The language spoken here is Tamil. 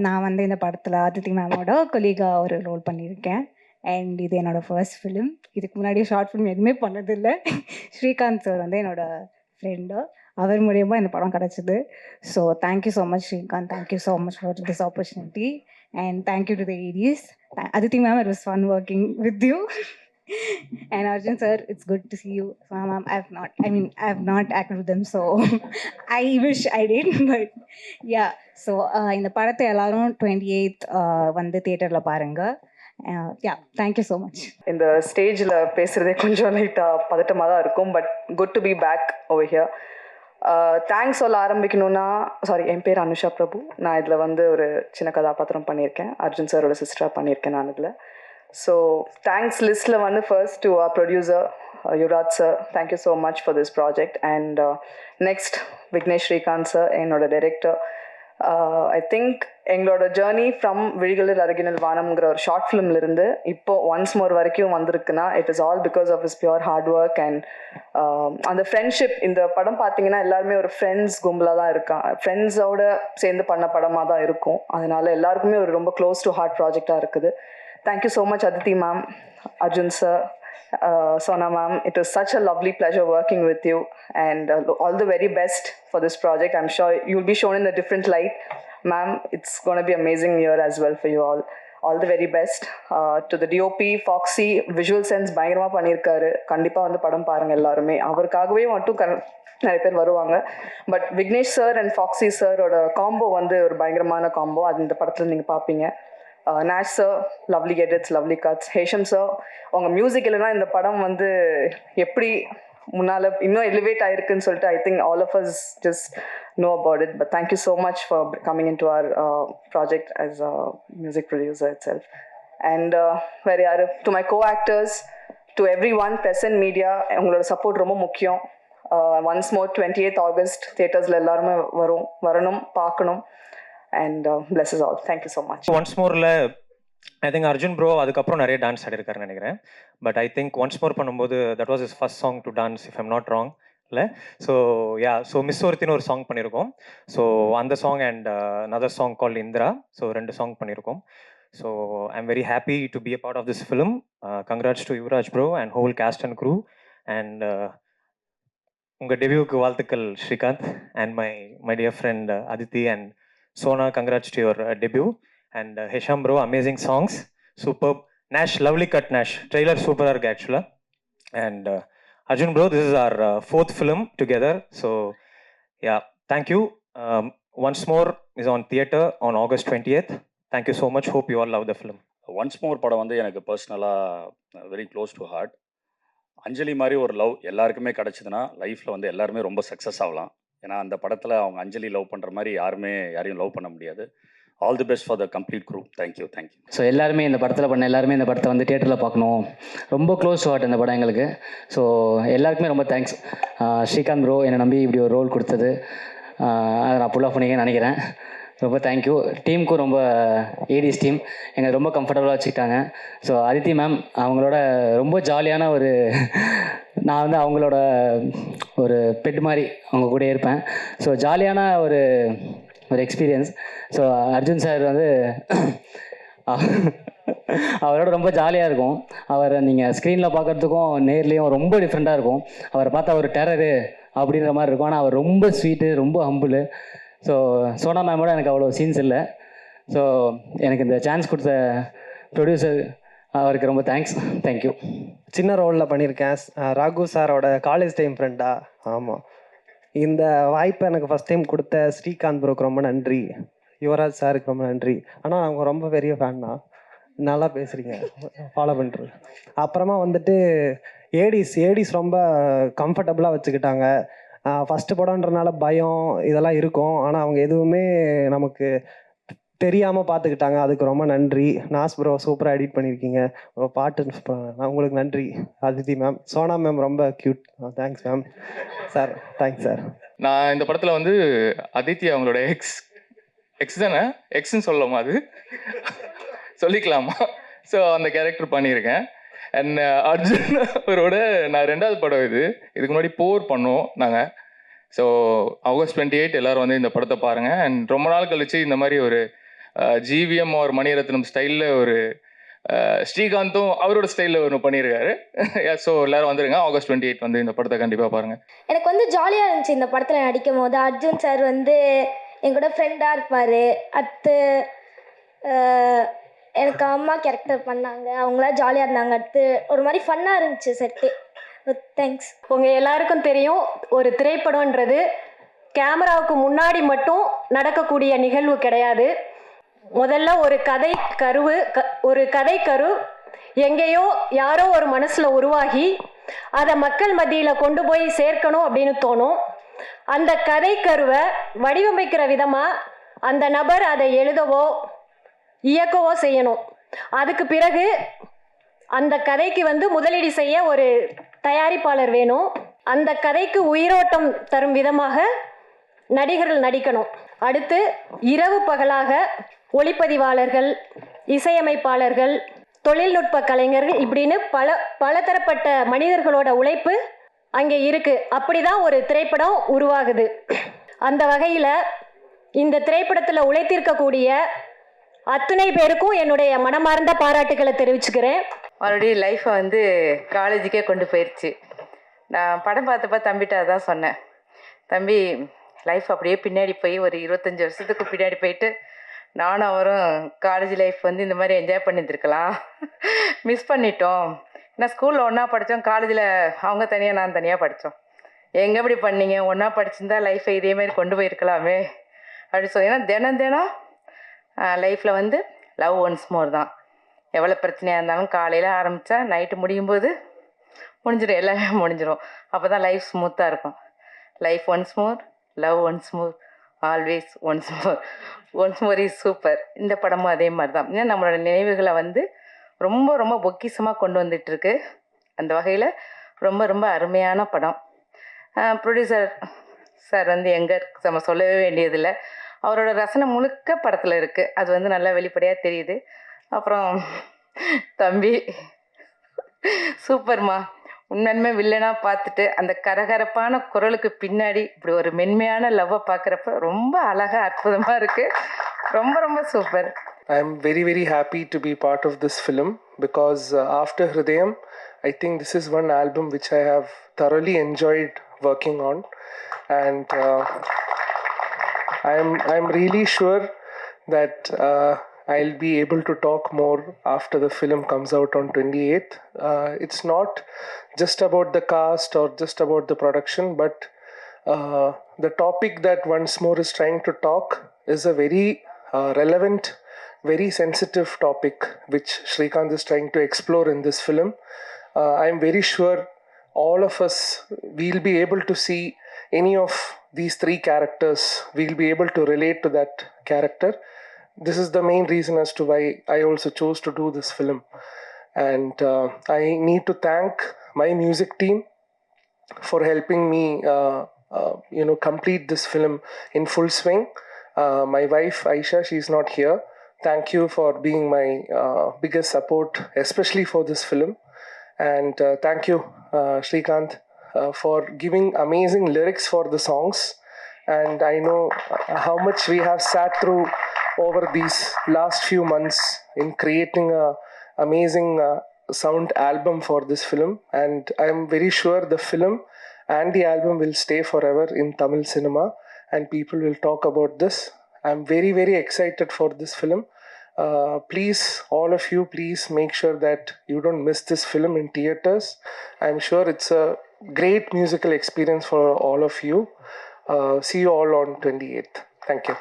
நான் வந்து இந்த படத்தில் அதித்தி மேமோட கொலீகாக ஒரு ரோல் பண்ணியிருக்கேன். அண்ட் இது என்னோடய ஃபர்ஸ்ட் ஃபிலிம். இதுக்கு முன்னாடி ஷார்ட் ஃபிலிம் எதுவுமே பண்ணதில்லை. ஸ்ரீகாந்த் சார் வந்து என்னோடய ஃப்ரெண்டு. அவர் மூலியமாக இந்த படம் கிடச்சிது. So thank you so much Srikanth. Thank you so much for this opportunity. And thank you to the Aedes. Aditi ma'am, it was fun working with you. And Arjun sir, it's good to see you. Ma'am, I have not acted with them, so I wish I did, but yeah. So இந்த படத்தை எல்லாரும் 28th வந்து தியேட்டர்ல பாருங்க. Yeah, thank you so much. இந்த ஸ்டேஜில் பேசுகிறதே கொஞ்சம் லைட்டாக பதட்டமாக தான் இருக்கும், but good to be back over here. Thanks சொல்ல ஆரம்பிக்கணும்னா, சாரி, என் பேர் அனுஷா பிரபு. நான் இதில் வந்து ஒரு சின்ன கதாபாத்திரம் பண்ணியிருக்கேன். அர்ஜுன் சாரோட சிஸ்டராக பண்ணியிருக்கேன் நான் இதில். ஸோ தேங்க்ஸ் லிஸ்ட்டில் வந்து first to our producer Yuvaraj sir, thank you so much for this project. And next Vignesh Srikanth sir, என்னோட டைரக்டர். ஐ திங்க் எங்களோட ஜேர்னி ஃப்ரம் விழிகளில் அருகினில் வானம்ங்கிற ஒரு ஷார்ட் ஃபிலிம்லேருந்து இப்போ ஒன்ஸ் மோர் வரைக்கும் வந்திருக்குன்னா it is all because of is pure hard work and அந்த ஃப்ரெண்ட்ஷிப். இந்த படம் பார்த்தீங்கன்னா எல்லாருமே ஒரு ஃப்ரெண்ட்ஸ் கும்பலாக தான் இருக்காங்க, ஃப்ரெண்ட்ஸோட சேர்ந்து பண்ண படமாக தான் இருக்கும். அதனால எல்லாருக்குமே ஒரு ரொம்ப க்ளோஸ் டு ஹார்ட் ப்ராஜெக்டாக இருக்குது. Thank you so much, Aditi ma'am, Arjun sir, Sona ma'am. It was such a lovely pleasure working with you, and all the very best for this project. I'm sure you'll be shown in a different light. Ma'am, it's going to be an amazing year as well for you all. All the very best. To the DOP, Foxy, visual sense பயங்கரமா பண்ணியிருக்காரு. கண்டிப்பாக வந்து படம் பாருங்கள் எல்லாருமே. அவருக்காகவே மட்டும் நிறைய பேர் வருவாங்க. But Vignesh sir and Foxy சாரோட காம்போ வந்து ஒரு பயங்கரமான காம்போ. அது இந்த படத்தில் நீங்கள் பார்ப்பீங்க. Nash sir, lovely edits, lovely cuts. Hesham sir, அவங்க மியூசிக் இல்லைனா இந்த படம் வந்து எப்படி முன்னால் இன்னும் எலிவேட் ஆகிருக்குன்னு சொல்லிட்டு I think all of us just know about it. But thank you so much for coming into our project as a music producer itself. And very to my co-actors, to everyone, present media, உங்களோட சப்போர்ட் ரொம்ப முக்கியம். Once more 28th August தியேட்டர்ஸில் எல்லாருமே வரணும், பார்க்கணும். And bless us all. Thank you so much. Once more I think Arjun bro அதுக்கப்புறம் நிறைய டான்ஸ் ஆடிருக்காருன்னு நினைக்கிறேன். But I think once more பண்ணும்போது that was is first song to dance, if I'm not wrong இல்லை. ஸோ யா, ஸோ மிஸ் ஒருத்தின்னு ஒரு சாங் பண்ணியிருக்கோம். ஸோ அந்த song and another song call Indira. So 2 song பண்ணியிருக்கோம். So I am very happy to be a part of this film. Congrats to Yuvaraj bro and whole cast and crew. And உங்கள் டெபியூக்கு வாழ்த்துக்கள் Srikanth. And my dear friend Aditi and Sona, congrats to your debut. And Hesham bro, amazing songs, superb. Nash, lovely cut Nash. Trailer super actually. And Arjun bro, this is our 4th film together. So yeah, thank you. Once more is on theater on August 20th. Thank you so much. Hope you all love the film. Once more படம் வந்து எனக்கு பர்சனலாக வெரி க்ளோஸ் டு ஹார்ட். அஞ்சலி மாதிரி ஒரு லவ் எல்லாருக்குமே கிடச்சிதுன்னா லைஃப்பில் வந்து எல்லாருமே ரொம்ப சக்ஸஸ் ஆகலாம். ஏன்னா அந்த படத்தில் அவங்க அஞ்சலி லவ் பண்ணுற மாதிரி யாரையும் லவ் பண்ண முடியாது. All the best for the complete group. Thank you. So எல்லாருமே இந்த படத்தில் பண்ண எல்லாருமே இந்த படத்தை வந்து தியேட்டரில் பார்க்கணும். ரொம்ப க்ளோஸ் டு ஹார்ட் இந்த படம் எங்களுக்கு. ஸோ எல்லாருக்குமே ரொம்ப தேங்க்ஸ். ஸ்ரீகாந்த் ப்ரோ என்னை நம்பி இப்படி ஒரு ரோல் கொடுத்தது, அதை நான் புல் ஆஃப் பண்ணிக்கன்னு நினைக்கிறேன். ரொம்ப தேங்க்யூ. டீமுக்கும் ரொம்ப, ஏடிஸ் டீம் எங்களை ரொம்ப கம்ஃபர்டபுளாக வச்சுக்கிட்டாங்க. ஸோ அதித்தி மேம் அவங்களோட ரொம்ப ஜாலியான நான் வந்து அவங்களோட ஒரு பெட் மாதிரி அவங்க கூட இருப்பேன். ஸோ ஜாலியான ஒரு எக்ஸ்பீரியன்ஸ். ஸோ அர்ஜுன் சார் வந்து அவரோட ரொம்ப ஜாலியாக இருக்கும். அவரை நீங்கள் ஸ்க்ரீனில் பார்க்குறதுக்கும் நேர்லேயும் ரொம்ப டிஃப்ரெண்ட்டாக இருக்கும். அவரை பார்த்தா ஒரு டெரரு அப்படின்ற மாதிரி இருக்கும். ஆனால் அவர் ரொம்ப ஸ்வீட்டு, ரொம்ப ஹம்பிள். ஸோ சோனா மேமோட எனக்கு அவ்வளோ சீன்ஸ் இல்லை. ஸோ எனக்கு இந்த சான்ஸ் கொடுத்த ப்ரொடியூசர் அவருக்கு ரொம்ப தேங்க்ஸ். தேங்க்யூ. சின்ன ரோலில் பண்ணியிருக்கேன். ராகு சாரோட காலேஜ் டைம் ஃப்ரெண்டா. ஆமாம், இந்த வாய்ப்பை எனக்கு ஃபஸ்ட் டைம் கொடுத்த ஸ்ரீகாந்த் ப்ரோக்கு ரொம்ப நன்றி. யுவராஜ் சாருக்கு ரொம்ப நன்றி. ஆனால் அவங்க ரொம்ப பெரிய ஃபேன் தான். நல்லா பேசுகிறீங்க, ஃபாலோ பண்ணுறது. அப்புறமா வந்துட்டு ஏடிஸ் ரொம்ப கம்ஃபர்டபுளாக வச்சுக்கிட்டாங்க. ஃபஸ்ட்டு படம்ன்றனால பயம் இதெல்லாம் இருக்கும். ஆனால் அவங்க எதுவுமே நமக்கு தெரியாமல் பார்த்துக்கிட்டாங்க. அதுக்கு ரொம்ப நன்றி. நாஸ் ப்ரோ சூப்பராக எடிட் பண்ணியிருக்கீங்க. பாட்டு உங்களுக்கு நன்றி. அதித்தி மேம், சோனா மேம் ரொம்ப cute. Thanks ma'am. Sir thanks sir. நான் இந்த படத்தில் வந்து அதித்தி அவங்களோட எக்ஸ் தானே, எக்ஸ்ன்னு சொல்லலாமா, அது சொல்லிக்கலாமா? ஸோ அந்த கேரக்டர் பண்ணியிருக்கேன். அண்ட் அர்ஜுன் அவரோட நான் 2வது படம் இதுக்கு முன்னாடி போர் பண்ணோம் நாங்கள். ஸோ August 28 எல்லோரும் வந்து இந்த படத்தை பாருங்கள். அண்ட் ரொம்ப நாள் கழித்து இந்த மாதிரி ஒரு ஜிவிஎம் அவர் மணிரத்னம் ஸ்டைலில் ஒரு ஸ்ரீகாந்தும் அவரோட ஸ்டைலில் ஒன்று பண்ணியிருக்காரு. ஸோ எல்லோரும் வந்துருங்க. August 28 வந்து இந்த படத்தை கண்டிப்பாக பாருங்கள். எனக்கு வந்து ஜாலியாக இருந்துச்சு இந்த படத்தில் நடிக்கும் போது. அர்ஜுன் சார் வந்து என் கூட ஃப்ரெண்டாக இருப்பார். அடுத்து எனக்கு அம்மா கேரக்டர் பண்ணாங்க, அவங்களாம் ஜாலியாக இருந்தாங்க. அடுத்து ஒரு மாதிரி ஃபன்னாக இருந்துச்சு செட்டு. தேங்க்ஸ். உங்கள் எல்லாருக்கும் தெரியும், ஒரு திரைப்படம்ன்றது கேமராவுக்கு முன்னாடி மட்டும் நடக்கக்கூடிய நிகழ்வு கிடையாது. முதல்ல ஒரு கதை கரு எங்கேயோ யாரோ ஒரு மனசில் உருவாகி அதை மக்கள் மத்தியில் கொண்டு போய் சேர்க்கணும் அப்படின்னு தோணும். அந்த கதை கருவை வடிவமைக்கிற விதமாக அந்த நபர் அதை எழுதவோ இயக்கவோ செய்யணும். அதுக்கு பிறகு அந்த கதைக்கு வந்து முதலீடு செய்ய ஒரு தயாரிப்பாளர் வேணும். அந்த கதைக்கு உயிரோட்டம் தரும் விதமாக நடிகர்கள் நடிக்கணும். அடுத்து இரவு பகலாக ஒளிப்பதிவாளர்கள், இசையமைப்பாளர்கள், தொழில்நுட்ப கலைஞர்கள் இப்படின்னு பலதரப்பட்ட மனிதர்களோட உழைப்பு அங்கே இருக்குது. அப்படி தான் ஒரு திரைப்படம் உருவாகுது. அந்த வகையில் இந்த திரைப்படத்தில் உழைத்திருக்கக்கூடிய அத்தனை பேருக்கும் என்னுடைய மனமார்ந்த பாராட்டுக்களை தெரிவிச்சுக்கிறேன். அவனுடைய லைஃப்பை வந்து காலேஜுக்கே கொண்டு போயிடுச்சு. நான் படம் பார்த்தப்ப தம்பிட்ட தான் சொன்னேன், தம்பி லைஃப் அப்படியே பின்னாடி போய் ஒரு 25 வருஷத்துக்கு பின்னாடி போயிட்டு நானும் அவரும் காலேஜ் லைஃப் வந்து இந்த மாதிரி என்ஜாய் பண்ணியிருந்துருக்கலாம், மிஸ் பண்ணிட்டோம். ஏன்னா ஸ்கூலில் ஒன்றா படித்தோம், காலேஜில் அவங்க தனியாக நான் தனியாக படித்தோம். எங்கே எப்படி பண்ணீங்க, ஒன்றா படிச்சிருந்தா லைஃப்பை இதேமாரி கொண்டு போயிருக்கலாமே அப்படி சொல்லி. ஏன்னா தினம் லைஃப்பில் வந்து லவ் ஒன்ஸ் மோர் தான். எவ்வளோ பிரச்சனையாக இருந்தாலும் காலையில் ஆரம்பித்தா நைட்டு முடியும் போது முடிஞ்சிடும், எல்லாமே முடிஞ்சிடும். அப்போ தான் லைஃப் ஸ்மூத்தாக இருக்கும். Life once more, love once more, always once more. Once more is super. இந்த படமும் அதே மாதிரி தான். ஏன்னா நம்மளோட நினைவுகளை வந்து ரொம்ப பொக்கிஷமாக கொண்டு வந்துட்டுருக்கு. அந்த வகையில் ரொம்ப அருமையான படம். ப்ரொடியூசர் சார் வந்து எங்கே நம்ம சொல்லவே வேண்டியதில்லை, அவரோட ரசனை முழுக்க படத்தில் இருக்குது. அது வந்து நல்லா வெளிப்படையாக தெரியுது. அப்புறம் தம்பி சூப்பர்மா, உண்மையுமே வில்லனாக பார்த்துட்டு அந்த கரகரப்பான குரலுக்கு பின்னாடி இப்படி ஒரு மென்மையான லவ்வை பார்க்குறப்ப ரொம்ப அழகாக அற்புதமாக இருக்குது. ரொம்ப super. I am very happy to be part of this film because after Hridayam, I think this is one album which I have thoroughly enjoyed working on, and I'm really sure that I'll be able to talk more after the film comes out on 28th. It's not just about the cast or just about the production, but the topic that Once More is trying to talk is a very relevant, very sensitive topic which Srikanth is trying to explore in this film. I'm very sure all of us will be able to see any of these three characters. We'll be able to relate to that character. This is the main reason as to why I also chose to do this film. And I need to thank my music team for helping me complete this film in full swing. My wife Aisha, she's not here. Thank you for being my biggest support, especially for this film. And thank you Srikanth for giving amazing lyrics for the songs. And I know how much we have sat through over these last few months in creating a amazing sound album for this film. And I am very sure the film and the album will stay forever in Tamil cinema and people will talk about this. I'm very excited for this film. Please, all of you, please make sure that you don't miss this film in theaters. I'm sure it's a great musical experience for all of you. See you all on 28th. Thank you.